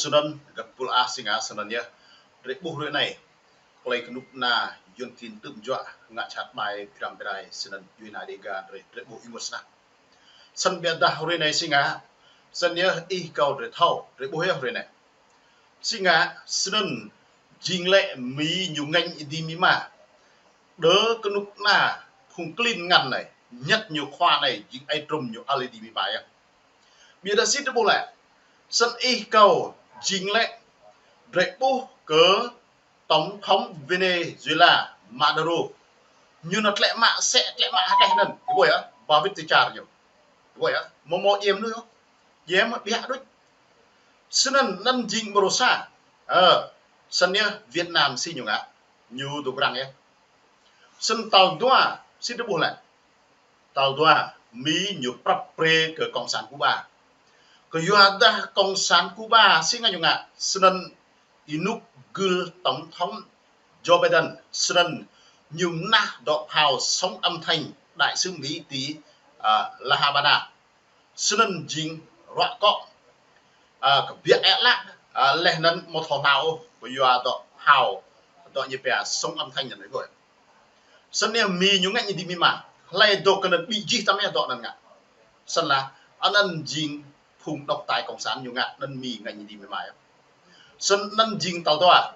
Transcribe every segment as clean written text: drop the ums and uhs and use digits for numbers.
sunan gapul asinga sunanya rebuh re này play kenuk na yun tin tum jwa nga chat mai piram pirai sunan yuina dega rebuh imusna san bia da re này singa sanya i kau re thau rebuh ya re này singa sunan jing lệ mi nyu nganh di mi ma đỡ kenuk na khung clean ngăn này nhất nhiều khoa này jing ai trum nhiều ali di mi ba ya bia da sit bo la sân y cầu chính lệ rebu cớ tổng thống Venezuela Maduro như nó lệ mạ sẽ lệ mạ đây nè cái á vào viết trả nhiều cái á một yếm nữa yếm bị hạ đứt sân năn chính Borosa sân nhá Việt Nam xin nhiều ngã nhiều đồ răng ấy sân tàu đua xin được bù lại tàu đua Mỹ nhiều prap pre ke cộng sản Cuba Kayuada Cộng sản Cuba sinh ngày nhung Sunan Inuk Gul tổng thống Joe Biden Sunan nhung na đọ hào sống âm thanh đại sứ Mỹ tí La Habana Sunan Jing Rọa Cọ việc lạ lẽ nên một thọ nào Kayuada đọ hào đọ như bè sống âm thanh nhận đấy rồi Sunan mi nhung ngay đi mi mà lại đọ cần bị gì tao mới đọ nè ngạ Sunan là anh Jing phùng độc tài cộng sản nhiều ngạn nên mì ngành gì mới mãi sân nâng jing tàu toa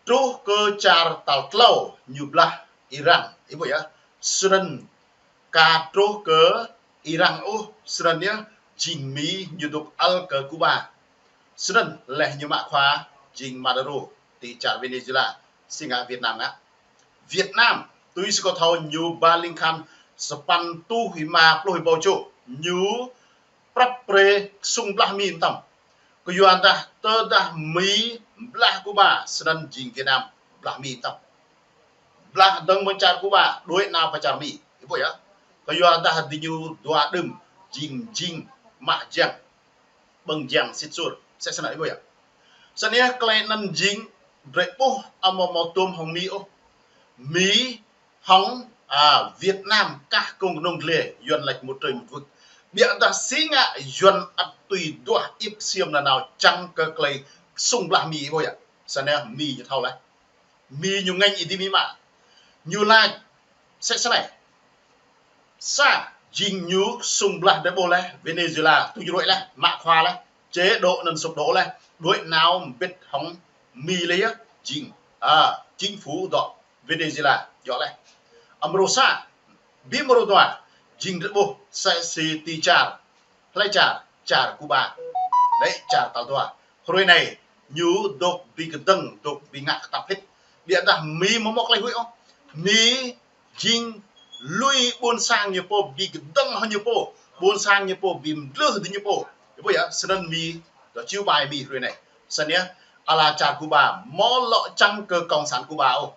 trú cơ char tàu lâu nhiều bla Iran ý vậy á sân ca trú cơ Iran ô sân nhá jing mỹ nhiều đục al cơ Cuba sân lẻ nhiều mạ khoa jing Maduro tỷ char Venezuela Singa Việt Nam á Việt Nam tôi sẽ có thầu nhiều ba linh kham span tu hủy ma ploi bao chỗ nhiều prap pre sung blah mi tam ko yuanda tơ da mi blah Cuba sedan jing Việt Nam blah mi tam blah dang mencar Cuba duit na pacar mi ibu ya ko yuanda dinyu dua dem jing ma jang beng jang sitsur sẽ sana ibu ya sania klenan jing repo amomotum hong mi o mi hong Việt Nam các công nông lệ yuan lệch một trời một vực bịa ta xí ngạ yuan ắt tùy đua ít xiêm là nào chăng cơ clay sung là mì thôi ạ sao nè mì như thau lại mì nhiều ngành đi mì mà như lai sẽ này sa jing như sung là để bồ lại Venezuela tôi đội lại mạ khoa lại chế độ nâng sụp đổ lại đội nào biết hóng mì lấy á jing chính phủ đó Venezuela giỏi lại Amrosa Bimorodoa jing để bồ sẽ si ti char lại char Cuba đấy char tàu toa hồi này như đột bị cái tầng đột bị ngã tập hết bịa ra mi mọc lại hụi không mi jing lui buôn sang như po bị cái tầng hơn như po buôn sang như po bị lơ thì như po cái bây giờ sân mi đó chiếu bài mi hồi này sân nhá ala char Cuba mò lọ trăng cơ cộng sản Cuba ô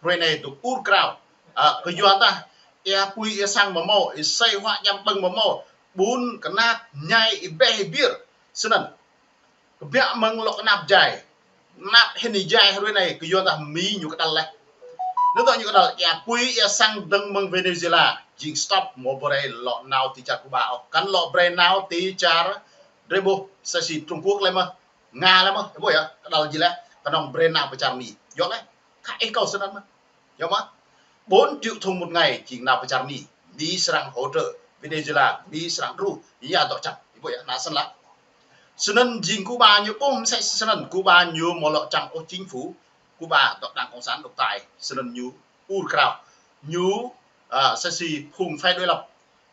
hồi này tụ ur crowd cái doa ta e pui e sang mà mò e say hoa nhâm bưng mà mò bún cái nát nhai e bè bia sân cái bẹ măng lọ nạp dài nạp hình dài hồi này cái doa ta mi nhiều cái đal này nếu tao như cái đal e pui e sang đằng măng Venezuela jing stop một bữa lọ nào thì chặt Cuba cắn lọ bre nào thì chả rebo sẽ si Trung Quốc lại mà Nga lại mà cái bữa ya cái đal gì lại cái nòng bre nào phải chả mi gió đấy khai câu sân mà gió mà 4 triệu thùng một ngày chỉ nào phải chạm Mỹ serang hỗ trợ Venezuela Mỹ serang ru ý à đọ chặt ý vậy là sân lá sân jing Cuba như bom sẽ sân Cuba như một lọ chẳng ô chính phủ Cuba đọ đảng cộng sản độc tài sân như Ukraine như sẽ si hùng phe đối lập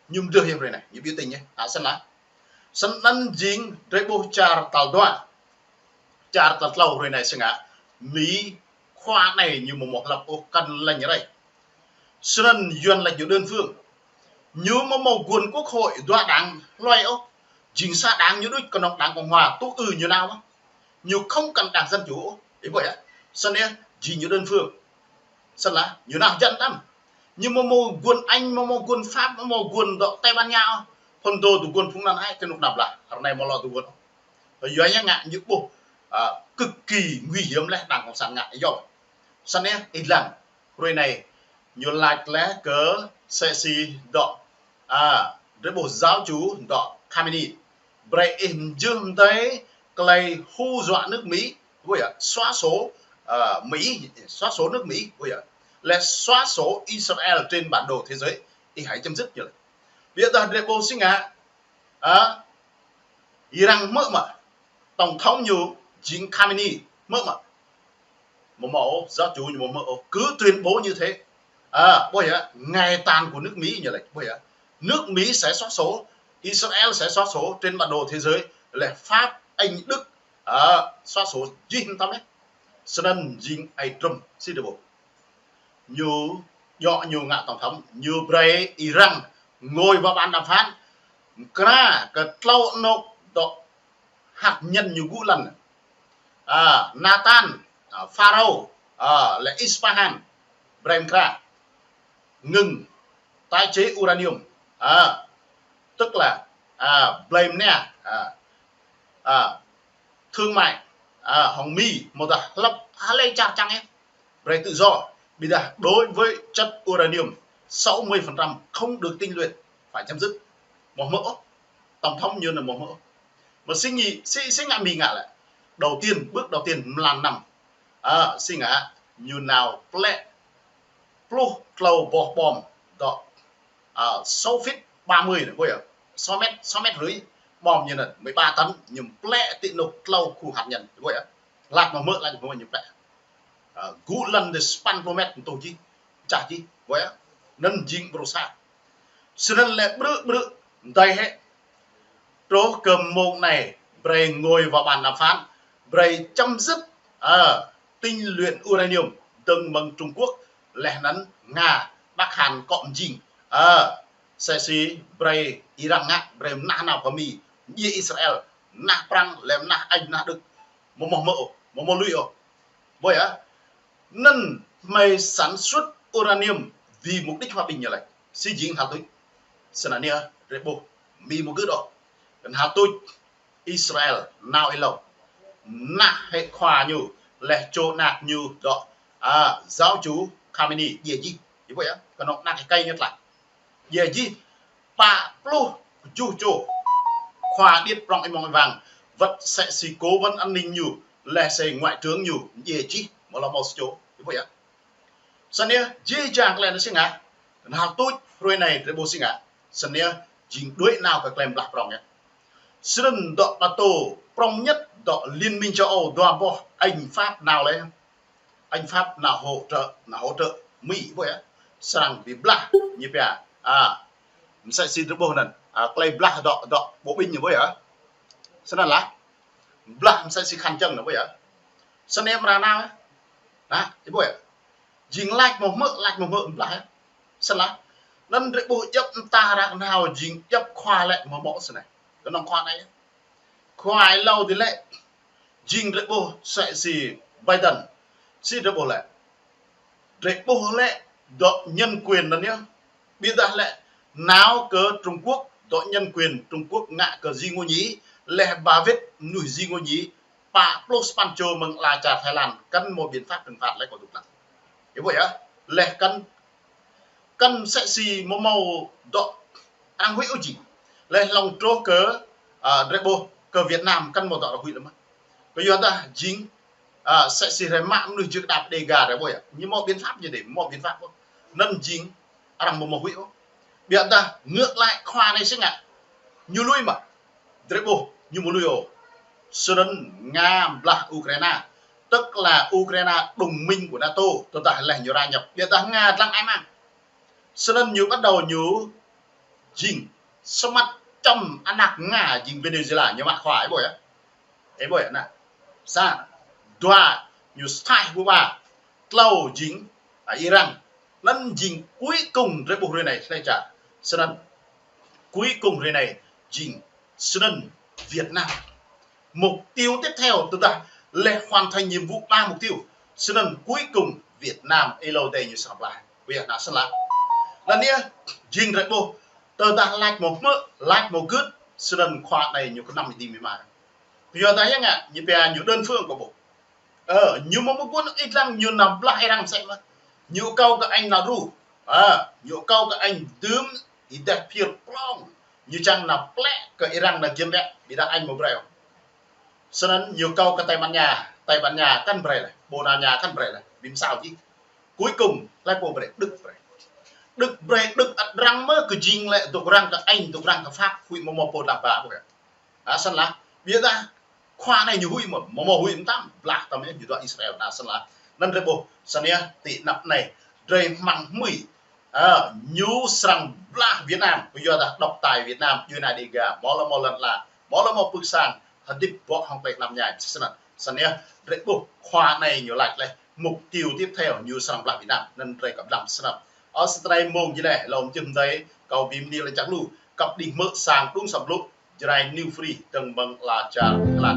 nhưng đưa hiệp này như biểu tình nhé sân lá sân jing rebo char tàu đoa char tàu lâu rồi này sân Mỹ khoa này như một lập ô cần là như đây sân yuan là nhiều đơn phương như mà màu quần quốc hội đoạt đảng loay ô chính xác đảng như đôi còn đảng cộng hòa tu như nào á nhiều không cần đảng dân chủ ấy vậy á sân ấy chỉ nhiều đơn phương sân là nhiều nào dân lắm nhưng mà màu quần anh mà màu quần pháp mà màu quần độ tây ban nha phần đồ tụ quần phúng nan ai cái nục đập là hôm nay mà lo tụ quần ở dưới nhá ngạn những bộ cực kỳ nguy hiểm đấy đảng cộng sản ngại rồi sân ấy ít lần rồi này nhiều lại lẽ cớ sẽ si đọ để bộ giáo chú đọ Khamenei Bray in dương tới clay hu dọa nước Mỹ với xóa số Mỹ, xóa số nước Mỹ với là xóa số Israel trên bản đồ thế giới thì hãy chấm dứt như vậy. Bây giờ để bố sinh Iran mơ mà tổng thống như chính Khamenei mơ mà một mẫu giáo chủ như một mẫu cứ tuyên bố như thế bây giờ ngày tàn của nước Mỹ như vậy, bây giờ nước Mỹ sẽ xóa số, Israel sẽ xóa số trên bản đồ thế giới, là Pháp, Anh, Đức xóa số chính tâm ấy, cho nên chính ai Trump xin được bộ nhiều ngạ tổng thống như Bray Iran ngồi vào bàn đàm phán cả cái lâu nộp độ hạt nhân như Vũ lần Nathan Pharaoh là Isfahan Bremkra ngừng tái chế uranium tức là blame nè thương mại Hồng Mi một là lập lấy chặt chăng em về tự do bây giờ đối với chất uranium 60% không được tinh luyện phải chấm dứt một mẫu tổng thống như là một mẫu mà sinh ngạ mì ngạ lại bước đầu tiên là nằm sinh ngạ như nào ple plu clow bò bom đó 6 feet 30 này coi 6 mét rưỡi bom như là 13 tấn nhưng ple tị nục clow khu hạt nhân coi lạc mà mỡ lại như vậy cú lần de span promet tổ chi chả chi coi nên jing brosa cho nên là bự đây hết rô cầm mông này Bray ngồi vào bàn đàm phán, Bray chấm dứt tinh luyện uranium từng bằng Trung Quốc lẻ nắn Nga Bắc Hàn cộng dinh sẽ xí Bray Iran ngạ Bray na nào có mì như Israel na prang lem na Anh na Đức một lụy vậy nên mày sản xuất uranium vì mục đích hòa bình như này xí dính hạt túi xin là nia rệp bộ mì một cứ đó hạt túi Israel nào ấy lâu na hệ khoa như lệ chỗ nạt như đó giáo chủ Khamenei gì như vậy còn nó nạt cái cây nhất lại gì pa plu chu khoa điết rong anh mong vàng vật sẽ xì cố vấn an ninh nhiều lệ sẽ ngoại trưởng nhiều gì chi mà là một chỗ như vậy sân nia dễ dàng lên nó sinh ngã hạt túi rồi này để bố sinh ngã sân nia chính đuổi nào phải kèm lạc rong nhé sân đọ là tổ prong nhất đọ liên minh châu Âu đoà bỏ anh Pháp nào lấy anh Pháp nào hỗ trợ Mỹ vậy á sang vì bla như vậy sẽ xin được bộ này clay bla đọ bộ binh như vậy á sân là lá bla sẽ xin khăn chân nữa vậy á sân em ra nào á thế vậy dính like một mỡ bla sân lá nên để bộ chấp ta ra nào dính chấp khoa lại một mẫu này cái nòng khoa này khoai lâu thì lệ jing rễ bồ sẽ gì Biden si rễ bồ lệ độ nhân quyền đó nhá biết ra lệ nào cờ Trung Quốc độ nhân quyền Trung Quốc ngạ cờ gì ngô nhí lệ bà viết nổi gì ngô nhí pa plus pancho mừng là trả Thái Lan căn một biện pháp trừng phạt lại có tục lắm thế vậy á lệ căn sẽ gì màu độ ăn hữu gì lệ lòng trô cớ rễ bồ cờ Việt Nam căn một tọa hủy lắm bây giờ ta chính sẽ xì ra mạng nuôi trước đạp đề gà đấy bồi như một biện pháp như để một biện pháp nên chính rằng một hủy bây giờ ta ngược lại khoa này sẽ ngại như lui mà đấy bồ như một lui cho nên Nga là Ukraine tức là Ukraine đồng minh của NATO tôi ta là nhiều ra nhập bây giờ ta Nga đang ai mang cho nên nhiều bắt đầu nhiều chính số mặt trong anak Nga jing Venezuela như bạn khỏi bồi á thế bồi nè sa đoà như style của bà lâu chính ở Iran nên jing cuối cùng với bộ này này trả cho nên cuối cùng rồi này jing cho nên Việt Nam mục tiêu tiếp theo chúng ta là hoàn thành nhiệm vụ 3 mục tiêu cho nên cuối cùng Việt Nam lâu đây như sắp lại Việt Nam sẽ lại là nia jing rồi bộ tờ ta like một good cho nên khoa này nhiều có 50 tìm mà bây giờ thấy nhá như bây nhiều đơn phương của bộ nhiều một cuốn ít rằng nhiều nằm lại rằng xem mà nhiều câu các anh là ru nhiều câu các anh tướng thì đẹp phiền plong như chăng là plẹ ke Iran na kiếm đẹp bị đã anh một bèo cho nên nhiều câu cái Tây Ban Nha căn bèo này Bồ Đào Nha căn bèo này vì sao chứ cuối cùng lại bộ bèo Đức bèo Đức răng mơ cứ jing lại tục răng cái Anh tục răng cái Pháp hủy một bộ đạp bà bèo sân lá biết ra khoa này nhiều hủy một hủy tam lạc tầm như đoạn Israel sân lá nên rồi bộ sân nhá tị nạp này rồi măng mùi nhu sang bla Việt Nam bây giờ là đọc tài Việt Nam như này đi gà mò lần là mò một bước sang thật đi bộ học bài làm nhảy sân nhá rồi bộ khoa này nhiều lại này mục tiêu tiếp theo như sang bla Việt Nam nên rồi gặp làm sân Australia mong như này lòng chừng đấy cầu bìm đi là chắc lu cặp đi mỡ sang đúng sầm lúc Jrai New Free từng bằng là trà là